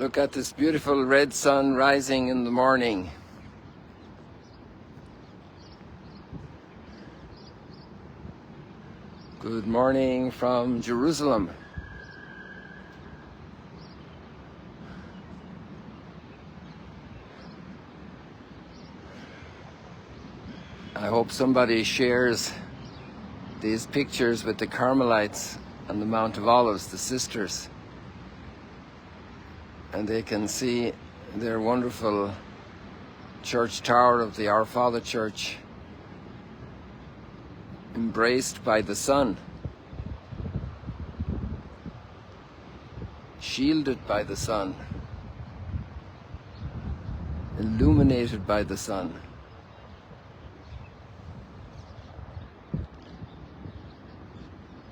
Look at this beautiful red sun rising in the morning. Good morning from Jerusalem. I hope somebody shares these pictures with the Carmelites on the Mount of Olives, the sisters, and they can see their wonderful church tower of the Our Father Church embraced by the sun, shielded by the sun, illuminated by the sun.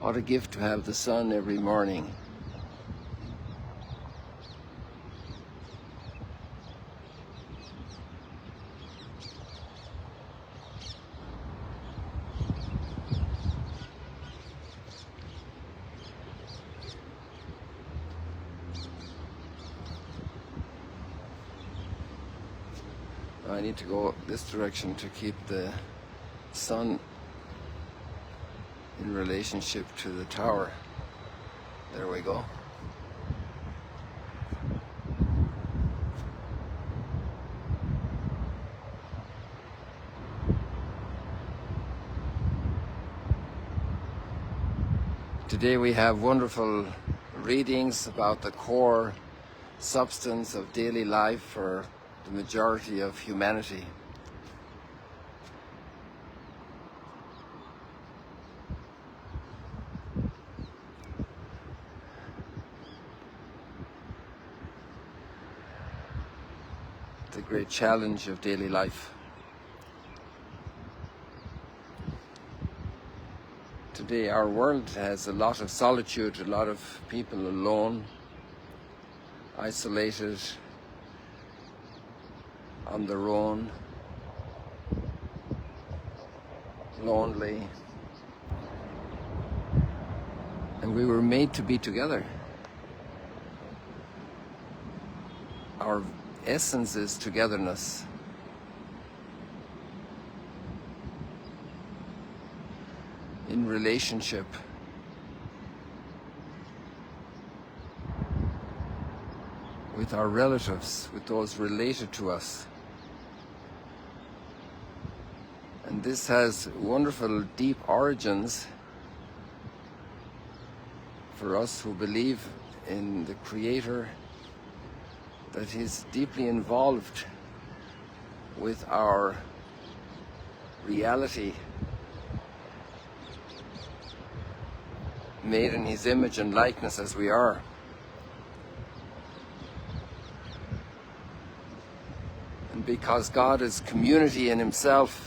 What a gift to have the sun every morning. I need to go this direction to keep the sun in relationship to the tower. There we go. Today we have wonderful readings about the core substance of daily life for the majority of humanity. The great challenge of daily life. Today our world has a lot of solitude, a lot of people alone, isolated, on their own, lonely. And we were made to be together. Our essence is togetherness. In relationship. With our relatives, with those related to us. And this has wonderful deep origins for us who believe in the Creator, that He's deeply involved with our reality, made in His image and likeness as we are. And because God is community in Himself,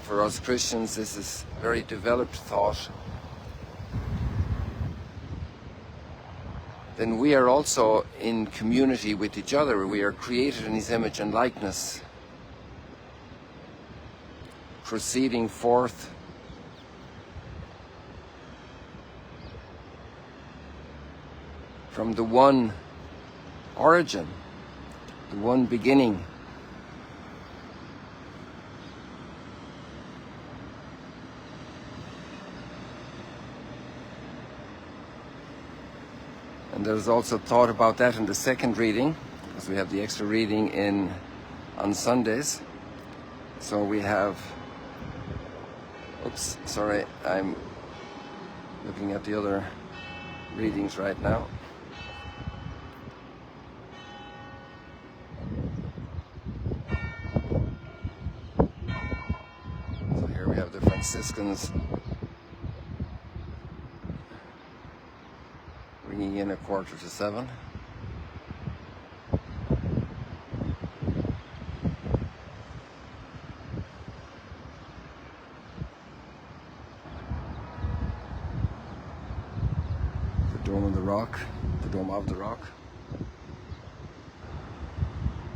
for us Christians, this is very developed thought. Then we are also in community with each other. We are created in His image and likeness, proceeding forth from the one origin, the one beginning. And there's also thought about that in the second reading, because we have the extra reading on Sundays. So we have, oops, sorry, I'm looking at the other readings right now. So here we have the Franciscans ringing in 6:45. The Dome of the Rock, the Dome of the Rock.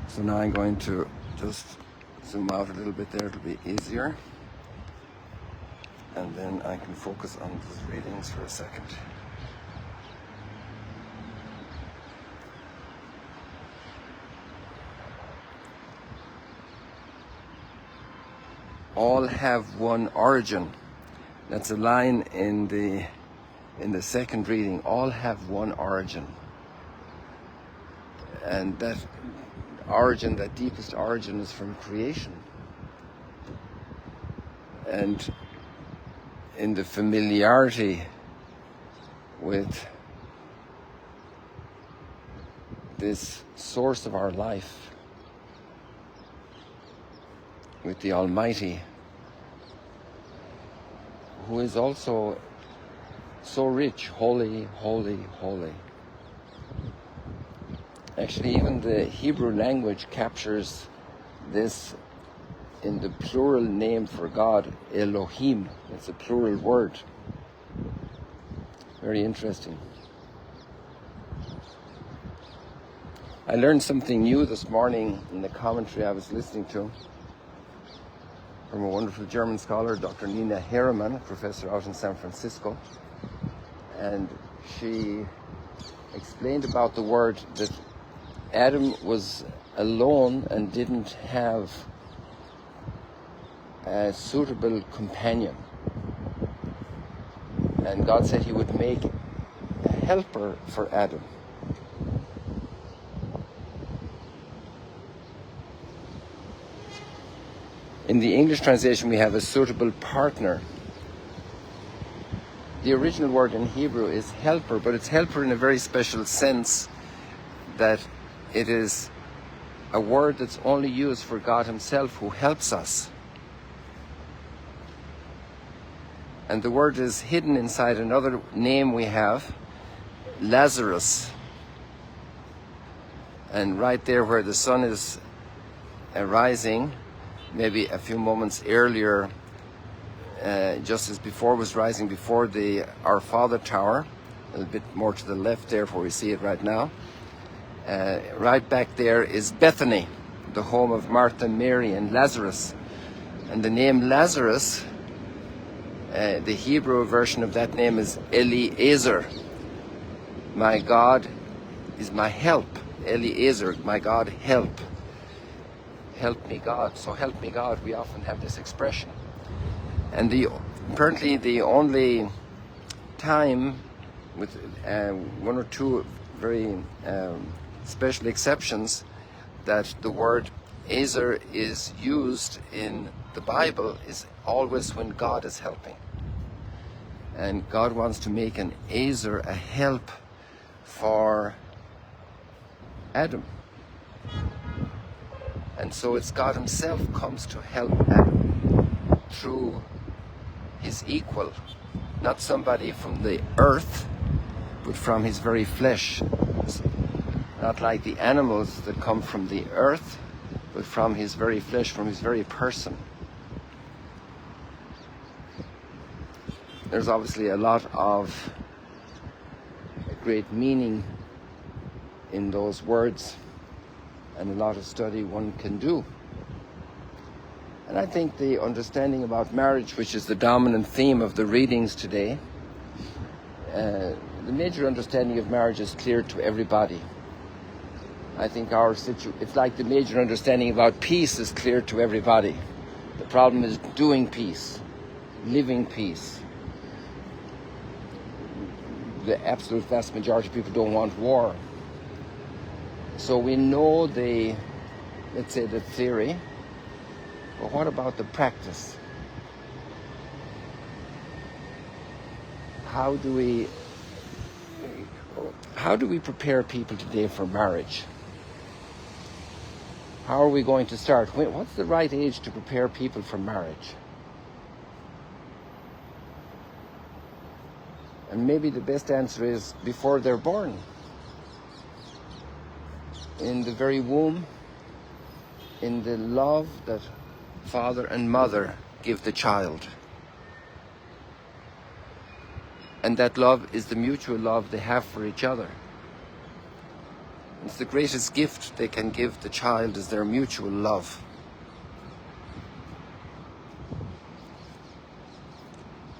So now I'm going to just zoom out a little bit there, it'll be easier. And then I can focus on these readings for a second. all have one origin. That's a line in the second reading. All have one origin. And that origin, that deepest origin, is from creation. And in the familiarity with this source of our life, with the Almighty, who is also so rich, holy, holy, holy. Actually, even the Hebrew language captures this in the plural name for God, Elohim. It's a plural word. Very interesting. I learned something new this morning in the commentary I was listening to from a wonderful German scholar, Dr. Nina Herremann, a professor out in San Francisco. And she explained about the word that Adam was alone and didn't have a suitable companion. And God said he would make a helper for Adam. In the English translation, we have a suitable partner. The original word in Hebrew is helper, but it's helper in a very special sense, that it is a word that's only used for God himself, who helps us. And the word is hidden inside another name we have, Lazarus. And right there where the sun is rising, maybe a few moments earlier, just as before was rising before the Our Father Tower, a little bit more to the left there where we see it right now. Right back there is Bethany, the home of Martha, Mary, and Lazarus. And the name Lazarus, the Hebrew version of that name is Eliezer. My God is my help. Eliezer, my God, help. Help me, God. So help me, God. We often have this expression. And apparently the only time, with one or two very special exceptions, that the word Ezer is used in the Bible is always when God is helping. And God wants to make an Ezer, a help for Adam. And so it's God himself comes to help Adam through his equal, not somebody from the earth, but from his very flesh. Not like the animals that come from the earth, but from his very flesh, from his very person. There's obviously a lot of great meaning in those words, and a lot of study one can do. And I think the understanding about marriage, which is the dominant theme of the readings today, the major understanding of marriage is clear to everybody. I think it's like the major understanding about peace is clear to everybody. The problem is doing peace, living peace. The absolute vast majority of people don't want war. So we know let's say the theory, but what about the practice? How do we prepare people today for marriage? How are we going to start? What's the right age to prepare people for marriage? And maybe the best answer is before they're born. In the very womb, in the love that father and mother give the child. And that love is the mutual love they have for each other. It's the greatest gift they can give the child, is their mutual love.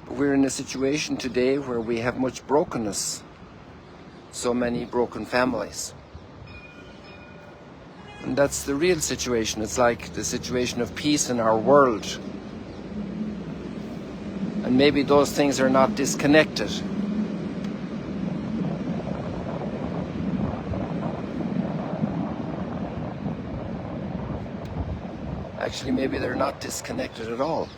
But we're in a situation today where we have much brokenness, so many broken families. And that's the real situation. It's like the situation of peace in our world. And maybe those things are not disconnected. Actually, maybe they're not disconnected at all.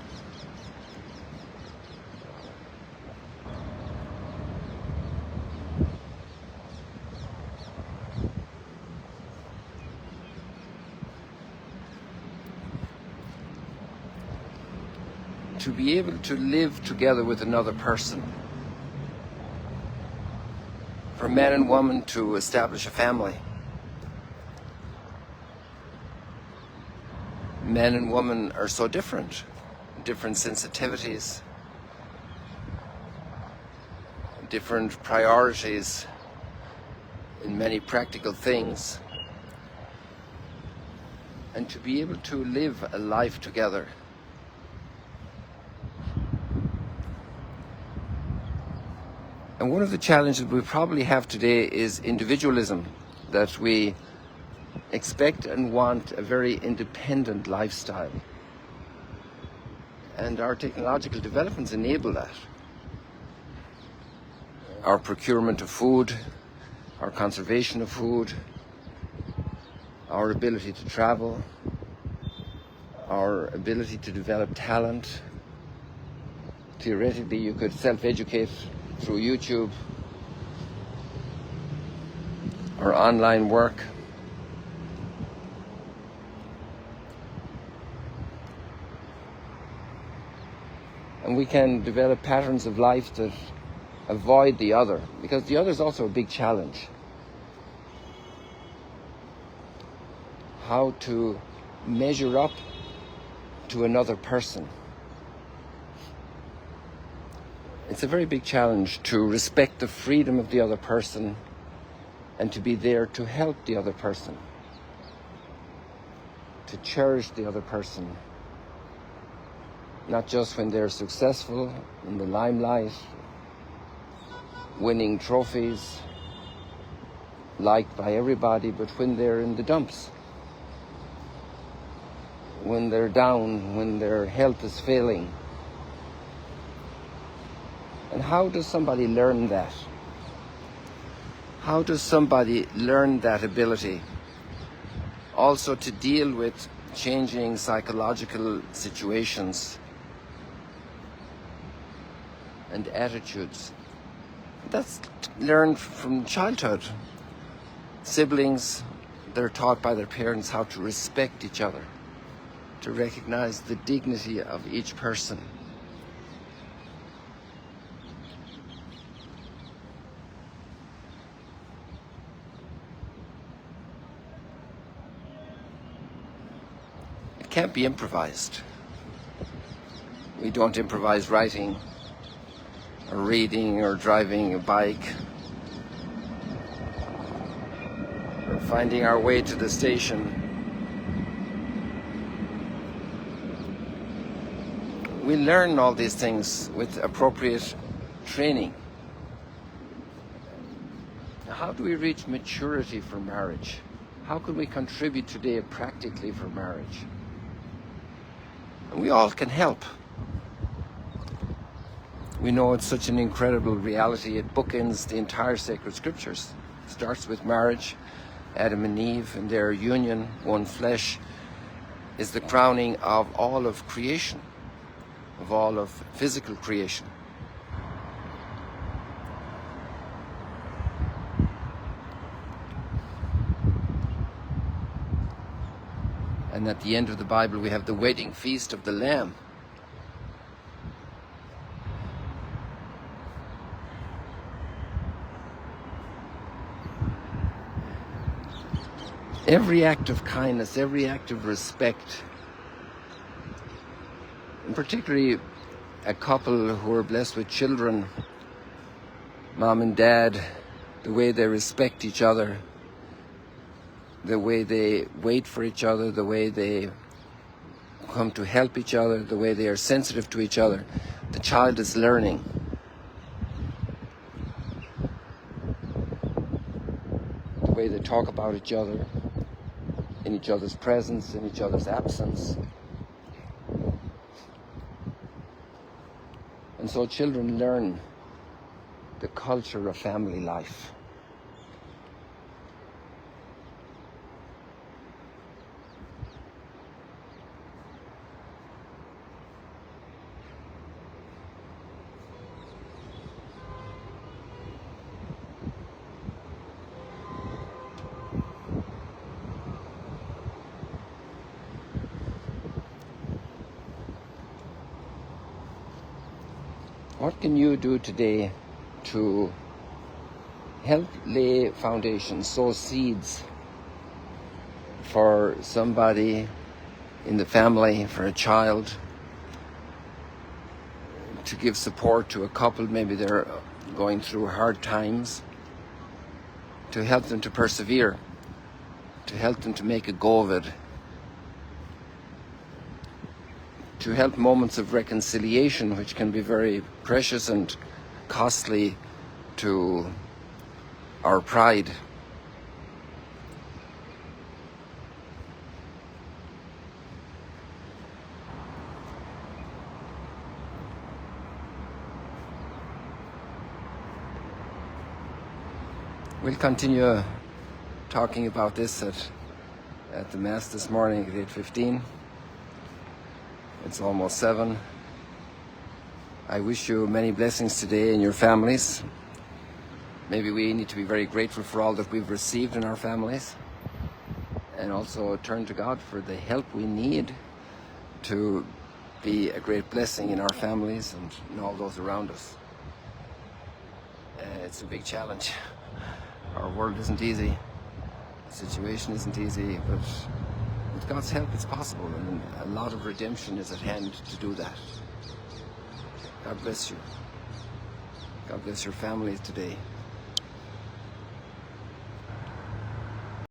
To be able to live together with another person, for men and women to establish a family. Men and women are so different, different sensitivities, different priorities in many practical things. And to be able to live a life together. And one of the challenges we probably have today is individualism, that we expect and want a very independent lifestyle. And our technological developments enable that. Our procurement of food, our conservation of food, our ability to travel, our ability to develop talent. Theoretically, you could self-educate through YouTube or online work. And we can develop patterns of life that avoid the other, because the other is also a big challenge. How to measure up to another person. It's a very big challenge to respect the freedom of the other person and to be there to help the other person, to cherish the other person, not just when they're successful in the limelight, winning trophies, liked by everybody, but when they're in the dumps, when they're down, when their health is failing. And how does somebody learn that? How does somebody learn that ability? Also to deal with changing psychological situations and attitudes. That's learned from childhood. Siblings, they're taught by their parents how to respect each other, to recognize the dignity of each person. It can't be improvised. We don't improvise writing or reading or driving a bike or finding our way to the station. We learn all these things with appropriate training. How do we reach maturity for marriage? How can we contribute today practically for marriage? And we all can help. We know it's such an incredible reality. It bookends the entire sacred scriptures. It starts with marriage. Adam and Eve and their union, one flesh, is the crowning of all of creation, of all of physical creation. And at the end of the Bible, we have the wedding feast of the Lamb. Every act of kindness, every act of respect, and particularly a couple who are blessed with children, mom and dad, the way they respect each other, the way they wait for each other, the way they come to help each other, the way they are sensitive to each other. The child is learning. The way they talk about each other, in each other's presence, in each other's absence. And And so children learn the culture of family life. What can you do today to help lay foundations, sow seeds for somebody in the family, for a child, to give support to a couple, maybe they're going through hard times, to help them to persevere, to help them to make a go of it, to help moments of reconciliation, which can be very precious and costly to our pride. We'll continue talking about this at the Mass this morning at 8:15. It's almost 7. I wish you many blessings today in your families. Maybe we need to be very grateful for all that we've received in our families, and also turn to God for the help we need to be a great blessing in our families and in all those around us. It's a big challenge. Our world isn't easy. The situation isn't easy, but with God's help it's possible, and a lot of redemption is at hand to do that. God bless you. God bless your families today.